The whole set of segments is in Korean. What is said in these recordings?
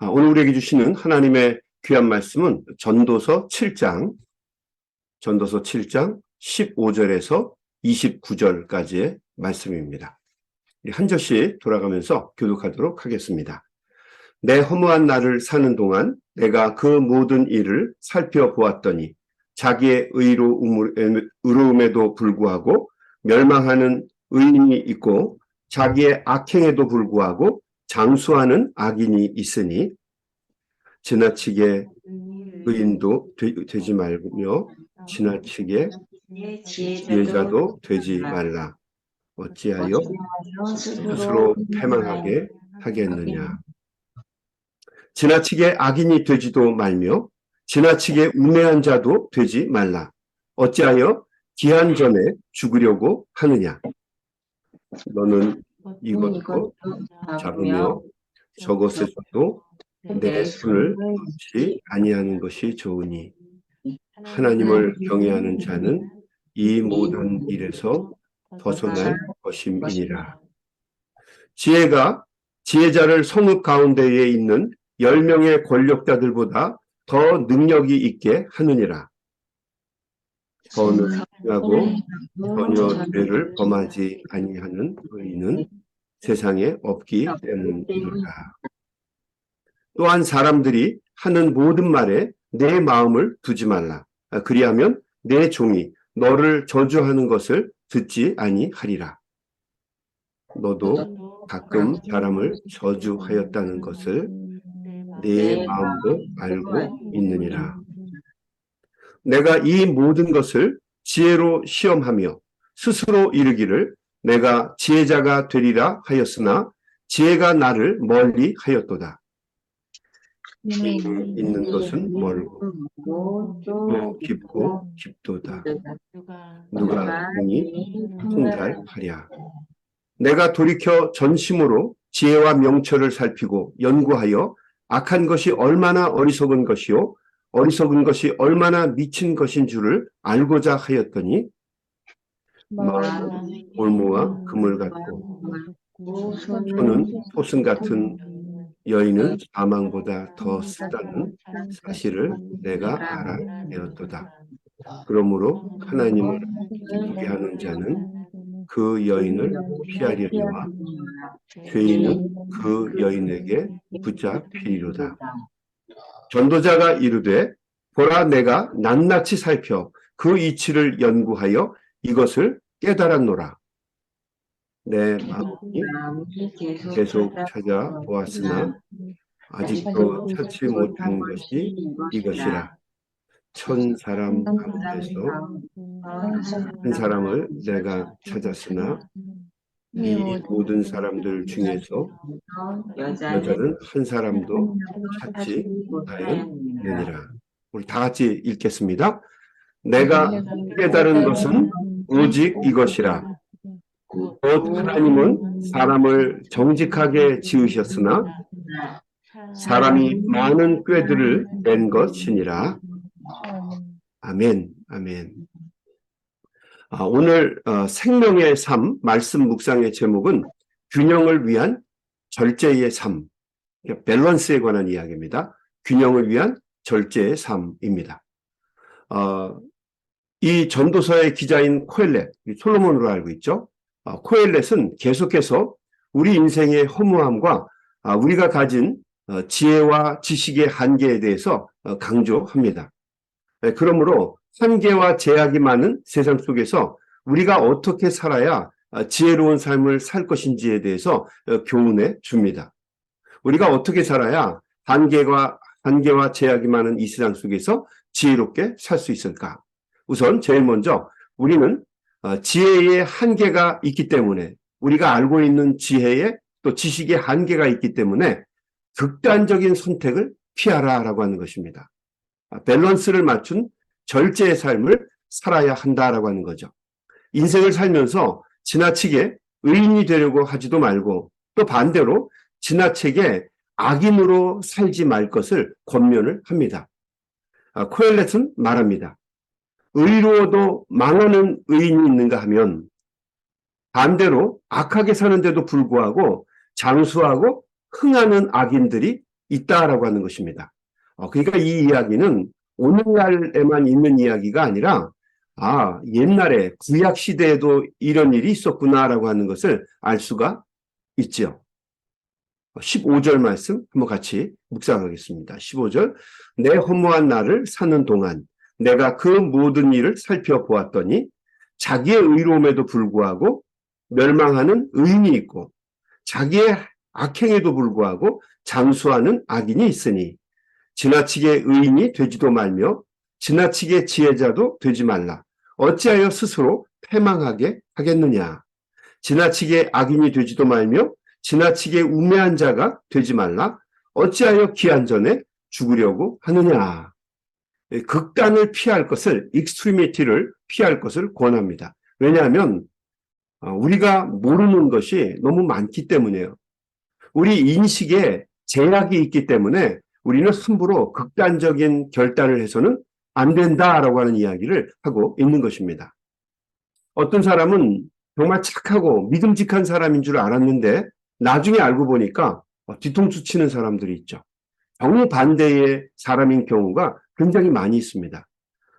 오늘 우리에게 주시는 하나님의 귀한 말씀은 전도서 7장 15절에서 29절까지의 말씀입니다. 한 절씩 돌아가면서 교독하도록 하겠습니다. 내 허무한 날을 사는 동안 내가 그 모든 일을 살펴보았더니 자기의 의로움에도 불구하고 멸망하는 의인이 있고 자기의 악행에도 불구하고 장수하는 악인이 있으니 지나치게 의인도 되지 말며 지나치게 지혜자도 되지 말라. 어찌하여 스스로 패망하게 하겠느냐. 지나치게 악인이 되지도 말며 지나치게 우매한 자도 되지 말라. 어찌하여 기한 전에 죽으려고 하느냐. 너는 이것도 잡으며 저것에서도 내 손을 놓지 아니하는 것이 좋으니 하나님을 경외하는 자는 이 모든 일에서 벗어날 것임이니라. 지혜가 지혜자를 성읍 가운데에 있는 10명의 권력자들보다 더 능력이 있게 하느니라. 선하고 전혀 죄를 범하지 아니하는 의인은 세상에 없기 때문이라. 또한 사람들이 하는 모든 말에 내 마음을 두지 말라. 그리하면 내 종이 너를 저주하는 것을 듣지 아니하리라. 너도 가끔 사람을 저주하였다는 것을 내 마음도 알고 있느니라. 내가 이 모든 것을 지혜로 시험하며 스스로 이르기를 내가 지혜자가 되리라 하였으나 지혜가 나를 멀리 하였도다. 있는 것은 멀고 깊고 깊도다. 누가 능히 통달하랴. 내가 돌이켜 전심으로 지혜와 명철을 살피고 연구하여 악한 것이 얼마나 어리석은 것이요 어리석은 것이 얼마나 미친 것인 줄을 알고자 하였더니 마음은 올무와 그물 같고 손은 토승 같은 여인은 사망보다 더 쓰다는 사실을 내가 알아내었도다. 그러므로 하나님을 기쁘게 하는 자는 그 여인을 피하려니와 죄인은 그 여인에게 붙잡히리로다. 전도자가 이르되 보라 내가 낱낱이 살펴 그 이치를 연구하여 이것을 깨달았노라. 내 마음이 계속 찾아보았으나 아직도 찾지 못한 것이 이것이라. 1000사람 가운데서 한 사람을 내가 찾았으나 이 모든 사람들 중에서 여자는 한 사람도 찾지 못하였느니라. 우리 다 같이 읽겠습니다. 내가 깨달은 것은 오직 이것이라. 곧 하나님은 사람을 정직하게 지으셨으나 사람이 많은 꾀들을 낸 것이니라. 아멘, 아멘. 오늘 생명의 삶 말씀 묵상의 제목은 균형을 위한 절제의 삶, 밸런스에 관한 이야기입니다. 균형을 위한 절제의 삶입니다. 이 전도서의 기자인 코엘렛, 솔로몬으로 알고 있죠. 코엘렛은 계속해서 우리 인생의 허무함과 우리가 가진 지혜와 지식의 한계에 대해서 강조합니다. 그러므로 한계와 제약이 많은 세상 속에서 우리가 어떻게 살아야 지혜로운 삶을 살 것인지에 대해서 교훈해 줍니다. 우리가 어떻게 살아야 한계와 제약이 많은 이 세상 속에서 지혜롭게 살 수 있을까? 우선 제일 먼저 우리는 지혜의 한계가 있기 때문에 우리가 알고 있는 지혜의 또 지식의 한계가 있기 때문에 극단적인 선택을 피하라라고 하는 것입니다. 밸런스를 맞춘 절제의 삶을 살아야 한다라고 하는 거죠. 인생을 살면서 지나치게 의인이 되려고 하지도 말고 또 반대로 지나치게 악인으로 살지 말 것을 권면을 합니다. 코엘렛은 말합니다. 의로워도 망하는 의인이 있는가 하면 반대로 악하게 사는데도 불구하고 장수하고 흥하는 악인들이 있다라고 하는 것입니다. 그러니까 이 이야기는 오늘날에만 있는 이야기가 아니라 옛날에 구약 시대에도 이런 일이 있었구나라고 하는 것을 알 수가 있죠. 15절 말씀 한번 같이 묵상하겠습니다. 15절. 내 허무한 날을 사는 동안 내가 그 모든 일을 살펴보았더니 자기의 의로움에도 불구하고 멸망하는 의인이 있고 자기의 악행에도 불구하고 장수하는 악인이 있으니 지나치게 의인이 되지도 말며 지나치게 지혜자도 되지 말라. 어찌하여 스스로 패망하게 하겠느냐. 지나치게 악인이 되지도 말며 지나치게 우매한 자가 되지 말라. 어찌하여 기한 전에 죽으려고 하느냐. 극단을 피할 것을, 익스트리미티를 피할 것을 권합니다. 왜냐하면 우리가 모르는 것이 너무 많기 때문이에요. 우리 인식에 제약이 있기 때문에 우리는 함부로 극단적인 결단을 해서는 안 된다라고 하는 이야기를 하고 있는 것입니다. 어떤 사람은 정말 착하고 믿음직한 사람인 줄 알았는데 나중에 알고 보니까 뒤통수 치는 사람들이 있죠. 정반대의 사람인 경우가 굉장히 많이 있습니다.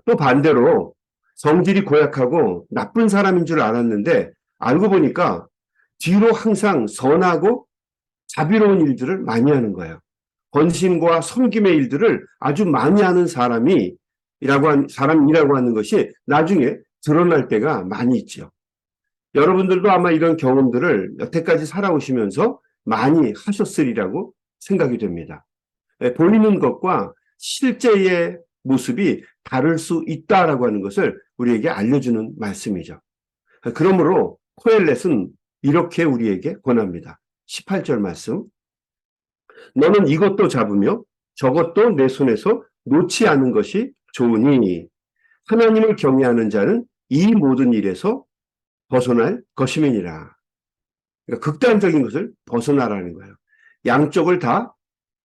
또 반대로 성질이 고약하고 나쁜 사람인 줄 알았는데 알고 보니까 뒤로 항상 선하고 자비로운 일들을 많이 하는 거예요. 헌신과 섬김의 일들을 아주 많이 하는 사람이라고 하는 것이 나중에 드러날 때가 많이 있죠. 여러분들도 아마 이런 경험들을 여태까지 살아오시면서 많이 하셨으리라고 생각이 됩니다. 보이는 것과 실제의 모습이 다를 수 있다라고 하는 것을 우리에게 알려주는 말씀이죠. 그러므로 코엘렛은 이렇게 우리에게 권합니다. 18절 말씀. 너는 이것도 잡으며 저것도 내 손에서 놓지 않은 것이 좋으니 하나님을 경외하는 자는 이 모든 일에서 벗어날 것임이니라. 그러니까 극단적인 것을 벗어나라는 거예요. 양쪽을 다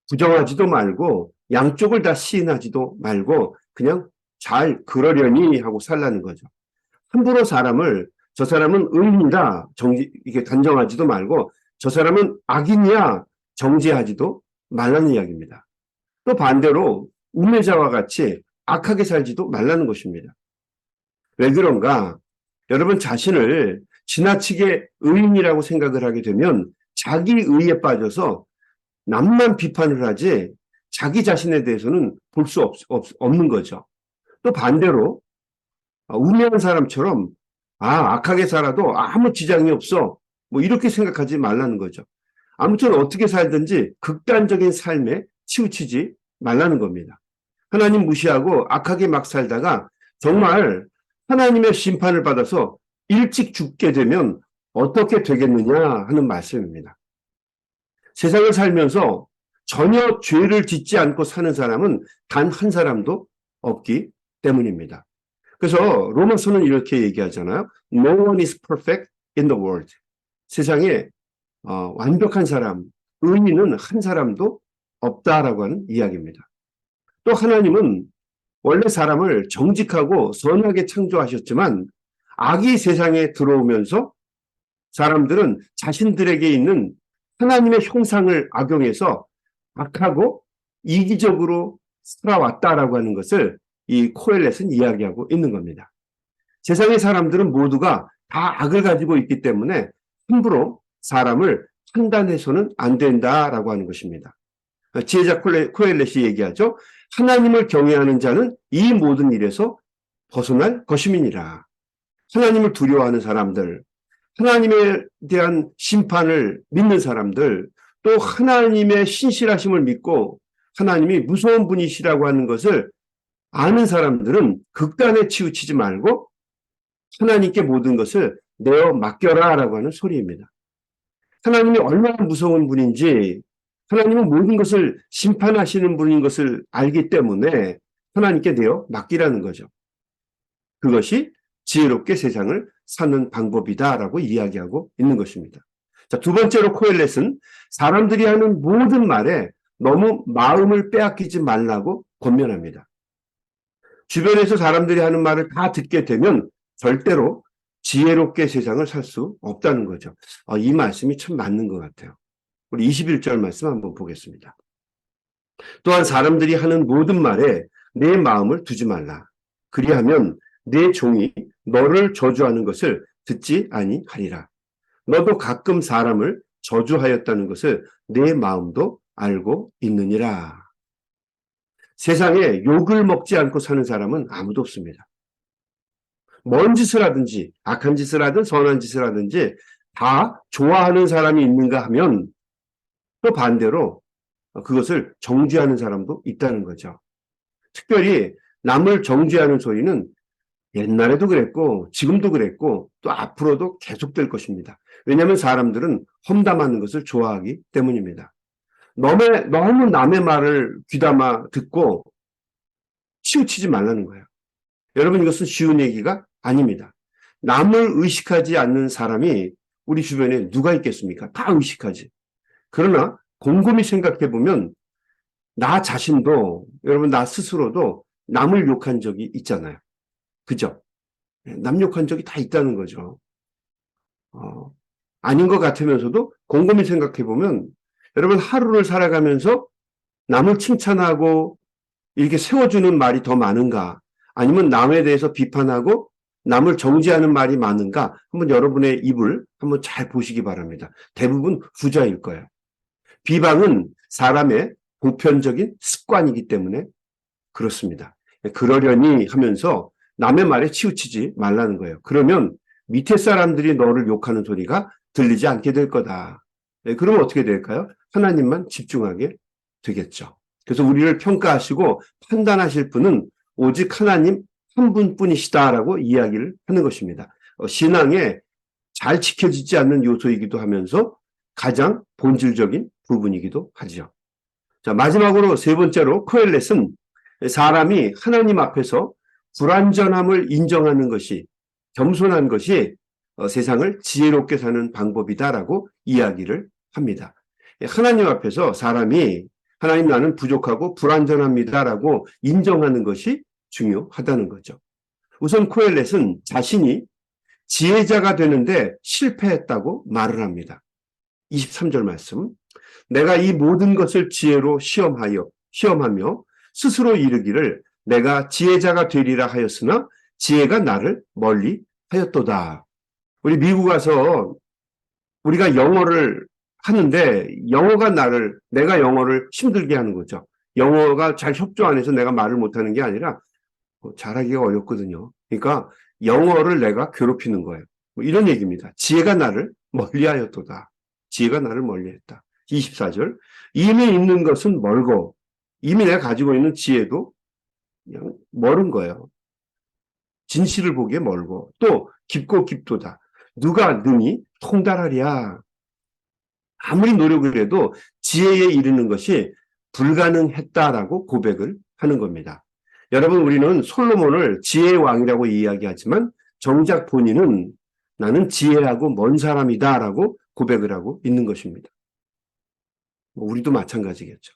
부정하지도 말고 양쪽을 다 시인하지도 말고 그냥 잘 그러려니 하고 살라는 거죠. 함부로 사람을 저 사람은 의인이다 이게 단정하지도 말고 저 사람은 악인이야 정죄하지도 말라는 이야기입니다. 또 반대로 우매자와 같이 악하게 살지도 말라는 것입니다. 왜 그런가? 여러분 자신을 지나치게 의인이라고 생각을 하게 되면 자기 의에 빠져서 남만 비판을 하지 자기 자신에 대해서는 볼 수 없는 거죠. 또 반대로 우매한 사람처럼 악하게 살아도 아무 지장이 없어 뭐 이렇게 생각하지 말라는 거죠. 아무튼 어떻게 살든지 극단적인 삶에 치우치지 말라는 겁니다. 하나님 무시하고 악하게 막 살다가 정말 하나님의 심판을 받아서 일찍 죽게 되면 어떻게 되겠느냐 하는 말씀입니다. 세상을 살면서 전혀 죄를 짓지 않고 사는 사람은 단 한 사람도 없기 때문입니다. 그래서 로마서는 이렇게 얘기하잖아요. No one is perfect in the world. 세상에 완벽한 사람, 의인은 한 사람도 없다라고 하는 이야기입니다. 또 하나님은 원래 사람을 정직하고 선하게 창조하셨지만 악이 세상에 들어오면서 사람들은 자신들에게 있는 하나님의 형상을 악용해서 악하고 이기적으로 살아왔다라고 하는 것을 이 코엘렛은 이야기하고 있는 겁니다. 세상의 사람들은 모두가 다 악을 가지고 있기 때문에 함부로 사람을 판단해서는 안 된다라고 하는 것입니다. 지혜자 코엘렛이 얘기하죠. 하나님을 경외하는 자는 이 모든 일에서 벗어날 것임이니라. 하나님을 두려워하는 사람들, 하나님에 대한 심판을 믿는 사람들, 또 하나님의 신실하심을 믿고 하나님이 무서운 분이시라고 하는 것을 아는 사람들은 극단에 치우치지 말고 하나님께 모든 것을 내어 맡겨라 라고 하는 소리입니다. 하나님이 얼마나 무서운 분인지 하나님은 모든 것을 심판하시는 분인 것을 알기 때문에 하나님께 내어 맡기라는 거죠. 그것이 지혜롭게 세상을 사는 방법이다라고 이야기하고 있는 것입니다. 자, 두 번째로 코엘렛은 사람들이 하는 모든 말에 너무 마음을 빼앗기지 말라고 권면합니다. 주변에서 사람들이 하는 말을 다 듣게 되면 절대로 지혜롭게 세상을 살 수 없다는 거죠. 이 말씀이 참 맞는 것 같아요. 우리 21절 말씀 한번 보겠습니다. 또한 사람들이 하는 모든 말에 내 마음을 두지 말라. 그리하면 내 종이 너를 저주하는 것을 듣지 아니하리라. 너도 가끔 사람을 저주하였다는 것을 내 마음도 알고 있느니라. 세상에 욕을 먹지 않고 사는 사람은 아무도 없습니다. 뭔 짓을 하든지 악한 짓을 하든 선한 짓을 하든지 다 좋아하는 사람이 있는가 하면 또 반대로 그것을 정죄하는 사람도 있다는 거죠. 특별히 남을 정죄하는 소리는 옛날에도 그랬고 지금도 그랬고 또 앞으로도 계속될 것입니다. 왜냐하면 사람들은 험담하는 것을 좋아하기 때문입니다. 너무 남의 말을 귀담아 듣고 치우치지 말라는 거예요. 여러분, 이것은 쉬운 얘기가 아닙니다. 남을 의식하지 않는 사람이 우리 주변에 누가 있겠습니까? 다 의식하지. 그러나 곰곰이 생각해 보면 나 자신도, 여러분, 나 스스로도 남을 욕한 적이 있잖아요. 그죠? 남 욕한 적이 다 있다는 거죠. 아닌 것 같으면서도 곰곰이 생각해 보면 여러분, 하루를 살아가면서 남을 칭찬하고 이렇게 세워주는 말이 더 많은가? 아니면 남에 대해서 비판하고 남을 정죄하는 말이 많은가? 한번 여러분의 입을 한번 잘 보시기 바랍니다. 대부분 후자일 거예요. 비방은 사람의 보편적인 습관이기 때문에 그렇습니다. 그러려니 하면서 남의 말에 치우치지 말라는 거예요. 그러면 밑에 사람들이 너를 욕하는 소리가 들리지 않게 될 거다. 그러면 어떻게 될까요? 하나님만 집중하게 되겠죠. 그래서 우리를 평가하시고 판단하실 분은 오직 하나님 한 분뿐이시다라고 이야기를 하는 것입니다. 신앙에 잘 지켜지지 않는 요소이기도 하면서 가장 본질적인 부분이기도 하죠. 자, 마지막으로 세 번째로 코엘렛은 사람이 하나님 앞에서 불완전함을 인정하는 것이, 겸손한 것이 세상을 지혜롭게 사는 방법이다라고 이야기를 합니다. 하나님 앞에서 사람이 하나님, 나는 부족하고 불완전합니다라고 인정하는 것이 중요하다는 거죠. 우선 코엘렛은 자신이 지혜자가 되는데 실패했다고 말을 합니다. 23절 말씀. 내가 이 모든 것을 지혜로 시험하며 스스로 이르기를 내가 지혜자가 되리라 하였으나 지혜가 나를 멀리 하였도다. 우리 미국 가서 우리가 영어를 하는데 내가 영어를 힘들게 하는 거죠. 영어가 잘 협조 안 해서 내가 말을 못하는 게 아니라 잘하기가 어렵거든요. 그러니까 영어를 내가 괴롭히는 거예요. 이런 얘기입니다. 지혜가 나를 멀리하였도다. 지혜가 나를 멀리했다. 24절. 이미 있는 것은 멀고 이미 내가 가지고 있는 지혜도 그냥 멀은 거예요. 진실을 보기에 멀고 또 깊고 깊도다. 누가 능히 통달하랴. 아무리 노력을 해도 지혜에 이르는 것이 불가능했다라고 고백을 하는 겁니다. 여러분, 우리는 솔로몬을 지혜의 왕이라고 이야기하지만 정작 본인은 나는 지혜하고 먼 사람이다라고 고백을 하고 있는 것입니다. 우리도 마찬가지겠죠.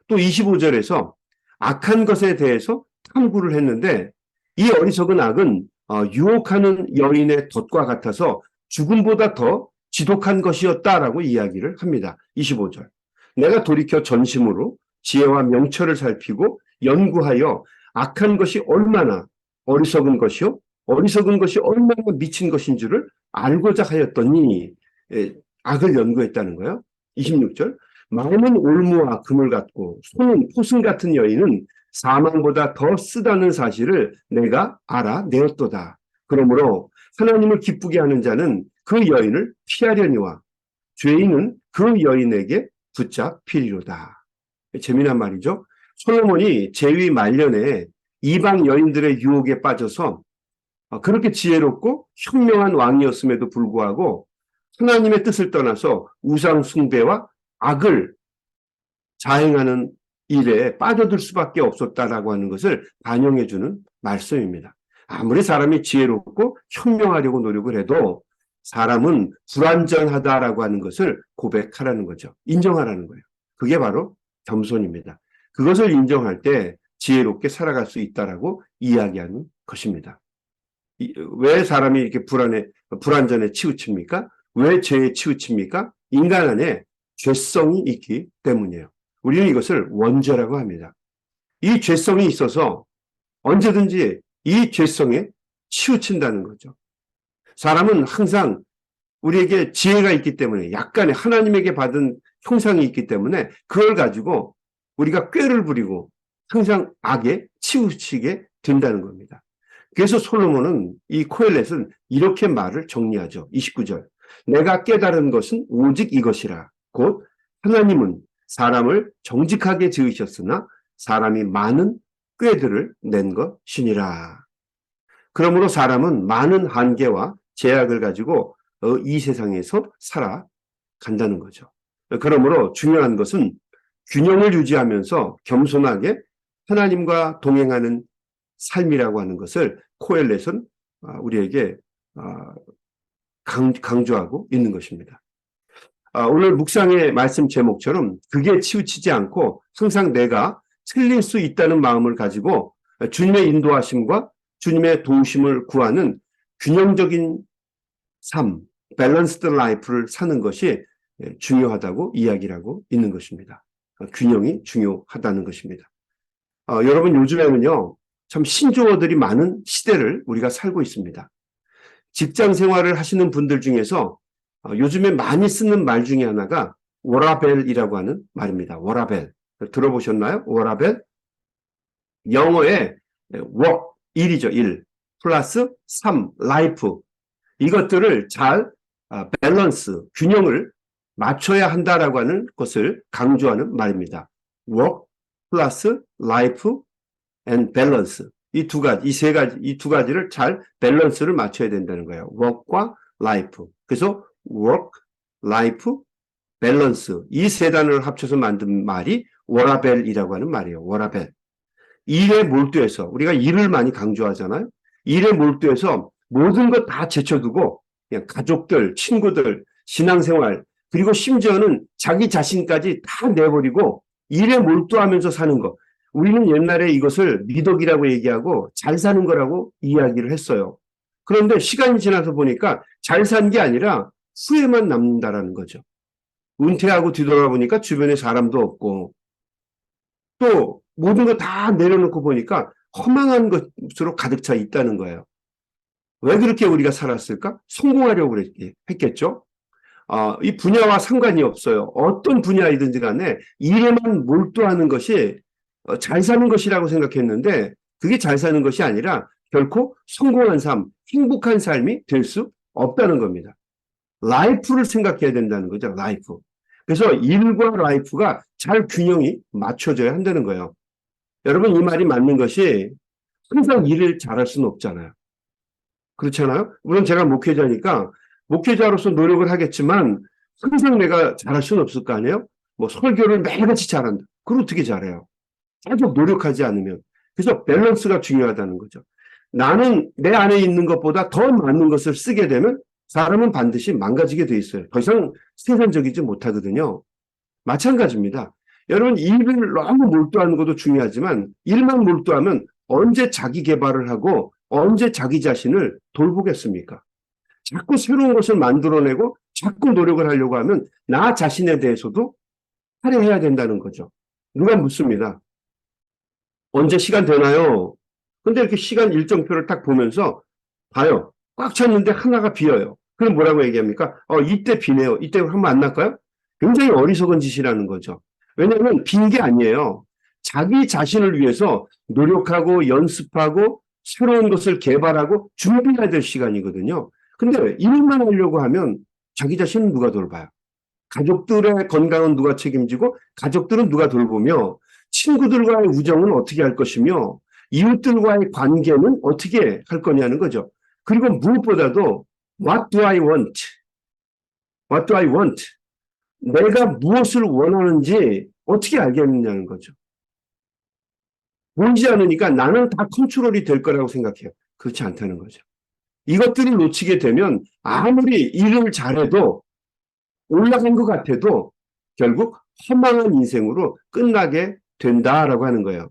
또 25절에서 악한 것에 대해서 탐구를 했는데 이 어리석은 악은 유혹하는 여인의 덫과 같아서 죽음보다 더 지독한 것이었다라고 이야기를 합니다. 25절. 내가 돌이켜 전심으로 지혜와 명철을 살피고 연구하여 악한 것이 얼마나 어리석은 것이요? 어리석은 것이 얼마나 미친 것인 줄을 알고자 하였더니 악을 연구했다는 거예요. 26절. 마음은 올무와 금을 갖고 손은 포승 같은 여인은 사망보다 더 쓰다는 사실을 내가 알아내었도다. 그러므로 하나님을 기쁘게 하는 자는 그 여인을 피하려니와 죄인은 그 여인에게 붙잡히리로다. 재미난 말이죠. 솔로몬이 재위 말년에 이방 여인들의 유혹에 빠져서 그렇게 지혜롭고 현명한 왕이었음에도 불구하고 하나님의 뜻을 떠나서 우상 숭배와 악을 자행하는 일에 빠져들 수밖에 없었다라고 하는 것을 반영해주는 말씀입니다. 아무리 사람이 지혜롭고 현명하려고 노력을 해도 사람은 불완전하다라고 하는 것을 고백하라는 거죠. 인정하라는 거예요. 그게 바로 겸손입니다. 그것을 인정할 때 지혜롭게 살아갈 수 있다라고 이야기하는 것입니다. 왜 사람이 이렇게 불완전에 치우칩니까? 왜 죄에 치우칩니까? 인간 안에 죄성이 있기 때문이에요. 우리는 이것을 원죄라고 합니다. 이 죄성이 있어서 언제든지 이 죄성에 치우친다는 거죠. 사람은 항상 우리에게 지혜가 있기 때문에 약간의 하나님에게 받은 형상이 있기 때문에 그걸 가지고 우리가 꾀를 부리고 항상 악에 치우치게 된다는 겁니다. 그래서 솔로몬은 이 코엘렛은 이렇게 말을 정리하죠. 29절. 내가 깨달은 것은 오직 이것이라. 곧 하나님은 사람을 정직하게 지으셨으나 사람이 많은 꾀들을 낸 것이니라. 그러므로 사람은 많은 한계와 제약을 가지고 이 세상에서 살아간다는 거죠. 그러므로 중요한 것은 균형을 유지하면서 겸손하게 하나님과 동행하는 삶이라고 하는 것을 코엘렛은 우리에게 강조하고 있는 것입니다. 오늘 묵상의 말씀 제목처럼 그게 치우치지 않고 항상 내가 틀릴 수 있다는 마음을 가지고 주님의 인도하심과 주님의 도우심을 구하는 균형적인 삶, 밸런스드 라이프를 사는 것이 중요하다고 이야기를 하고 있는 것입니다. 균형이 중요하다는 것입니다. 여러분 요즘에는요, 참 신조어들이 많은 시대를 우리가 살고 있습니다. 직장 생활을 하시는 분들 중에서 요즘에 많이 쓰는 말 중에 하나가 워라벨이라고 하는 말입니다. 워라벨. 들어보셨나요? 워라벨? 영어의 work, 일이죠. 일. 플러스 3, life. 이것들을 잘 밸런스, 균형을 맞춰야 한다라고 하는 것을 강조하는 말입니다. work 플러스 life and balance. 이 두 가지, 이 두 가지를 잘 밸런스를 맞춰야 된다는 거예요. work과 life. 그래서 work, life, balance. 이 세 단어를 합쳐서 만든 말이 워라벨이라고 하는 말이에요. 워라벨. 일에 몰두해서, 우리가 일을 많이 강조하잖아요. 일에 몰두해서 모든 것 다 제쳐두고 그냥 가족들, 친구들, 신앙생활, 그리고 심지어는 자기 자신까지 다 내버리고 일에 몰두하면서 사는 것. 우리는 옛날에 이것을 미덕이라고 얘기하고 잘 사는 거라고 이야기를 했어요. 그런데 시간이 지나서 보니까 잘 산 게 아니라 후회만 남는다라는 거죠. 은퇴하고 뒤돌아보니까 주변에 사람도 없고 또 모든 거 다 내려놓고 보니까 허망한 것으로 가득 차 있다는 거예요. 왜 그렇게 우리가 살았을까? 성공하려고 했겠죠. 이 분야와 상관이 없어요. 어떤 분야이든지 간에 일에만 몰두하는 것이 잘 사는 것이라고 생각했는데 그게 잘 사는 것이 아니라 결코 성공한 삶, 행복한 삶이 될 수 없다는 겁니다. 라이프를 생각해야 된다는 거죠. 라이프. 그래서 일과 라이프가 잘 균형이 맞춰져야 한다는 거예요. 여러분 이 말이 맞는 것이 항상 일을 잘할 수는 없잖아요. 그렇잖아요. 물론 제가 목회자니까 목회자로서 노력을 하겠지만 항상 내가 잘할 수는 없을 거 아니에요. 뭐 설교를 매일같이 잘한다. 그걸 어떻게 잘해요? 계속 노력하지 않으면. 그래서 밸런스가 중요하다는 거죠. 나는 내 안에 있는 것보다 더 많은 것을 쓰게 되면 사람은 반드시 망가지게 돼 있어요. 더 이상 생산적이지 못하거든요. 마찬가지입니다. 여러분 일을 너무 몰두하는 것도 중요하지만 일만 몰두하면 언제 자기 개발을 하고 언제 자기 자신을 돌보겠습니까? 자꾸 새로운 것을 만들어내고 자꾸 노력을 하려고 하면 나 자신에 대해서도 할애해야 된다는 거죠. 누가 묻습니다. 언제 시간 되나요? 근데 이렇게 시간 일정표를 딱 보면서 봐요. 꽉 찼는데 하나가 비어요. 그럼 뭐라고 얘기합니까? 이때 비네요. 이때 한번 만날까요? 굉장히 어리석은 짓이라는 거죠. 왜냐하면 빈 게 아니에요. 자기 자신을 위해서 노력하고 연습하고 새로운 것을 개발하고 준비해야 될 시간이거든요. 근데 일만 하려고 하면 자기 자신은 누가 돌봐요? 가족들의 건강은 누가 책임지고 가족들은 누가 돌보며 친구들과의 우정은 어떻게 할 것이며 이웃들과의 관계는 어떻게 할 거냐는 거죠. 그리고 무엇보다도 What do I want? What do I want? 내가 무엇을 원하는지 어떻게 알겠느냐는 거죠. 보이지 않으니까 나는 다 컨트롤이 될 거라고 생각해요. 그렇지 않다는 거죠. 이것들을 놓치게 되면 아무리 일을 잘해도 올라간 것 같아도 결국 허망한 인생으로 끝나게 된다라고 하는 거예요.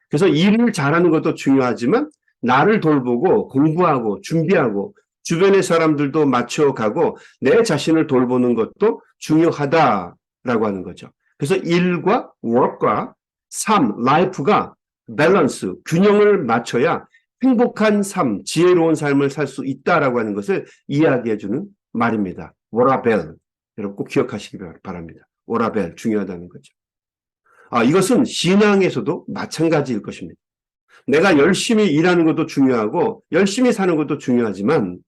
그래서 일을 잘하는 것도 중요하지만 나를 돌보고 공부하고 준비하고 주변의 사람들도 맞춰가고 내 자신을 돌보는 것도 중요하다라고 하는 거죠. 그래서 일과 work과 삶, life가 밸런스, 균형을 맞춰야 행복한 삶, 지혜로운 삶을 살 수 있다라고 하는 것을 이야기해주는 말입니다. 워라벨. 여러분 꼭 기억하시기 바랍니다. 워라벨 중요하다는 거죠. 이것은 신앙에서도 마찬가지일 것입니다. 내가 열심히 일하는 것도 중요하고 열심히 사는 것도 중요하지만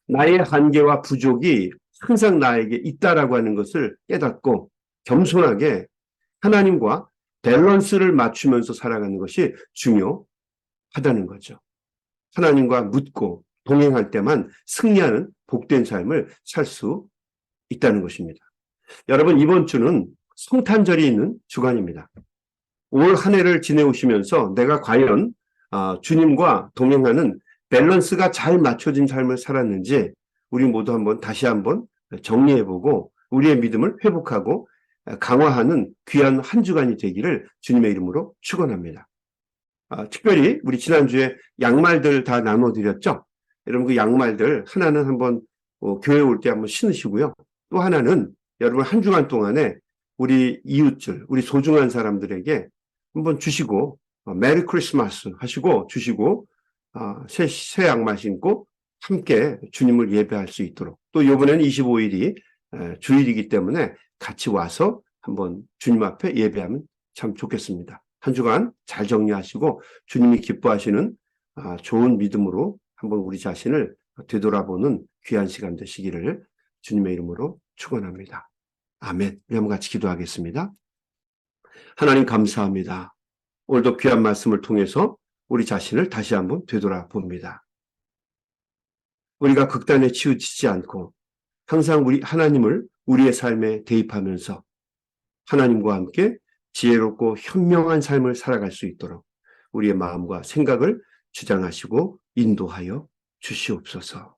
나의 한계와 부족이 항상 나에게 있다라고 하는 것을 깨닫고 겸손하게 하나님과 밸런스를 맞추면서 살아가는 것이 중요하다는 거죠. 하나님과 묻고 동행할 때만 승리하는 복된 삶을 살 수 있다는 것입니다. 여러분, 이번 주는 성탄절이 있는 주간입니다. 올 한 해를 지내오시면서 내가 과연 주님과 동행하는 밸런스가 잘 맞춰진 삶을 살았는지 우리 모두 다시 한번 정리해보고 우리의 믿음을 회복하고 강화하는 귀한 한 주간이 되기를 주님의 이름으로 축원합니다. 특별히 우리 지난주에 양말들 다 나눠드렸죠? 여러분 그 양말들 하나는 한번 교회 올 때 한번 신으시고요. 또 하나는 여러분 한 주간 동안에 우리 이웃들, 우리 소중한 사람들에게 한번 주시고 메리 크리스마스 하시고 주시고 새 양말 신고 함께 주님을 예배할 수 있도록 또 이번에는 25일이 주일이기 때문에 같이 와서 한번 주님 앞에 예배하면 참 좋겠습니다. 한 주간 잘 정리하시고 주님이 기뻐하시는 좋은 믿음으로 한번 우리 자신을 되돌아보는 귀한 시간 되시기를 주님의 이름으로 축원합니다. 아멘. 우리 한번 같이 기도하겠습니다. 하나님 감사합니다. 오늘도 귀한 말씀을 통해서 우리 자신을 다시 한번 되돌아봅니다. 우리가 극단에 치우치지 않고 항상 우리 하나님을 우리의 삶에 대입하면서 하나님과 함께 지혜롭고 현명한 삶을 살아갈 수 있도록 우리의 마음과 생각을 주장하시고 인도하여 주시옵소서.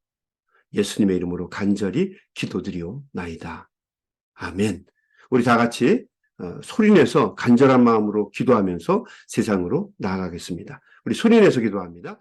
예수님의 이름으로 간절히 기도드리옵나이다. 아멘. 우리 다 같이 소리내서 간절한 마음으로 기도하면서 세상으로 나아가겠습니다. 우리 소리내서 기도합니다.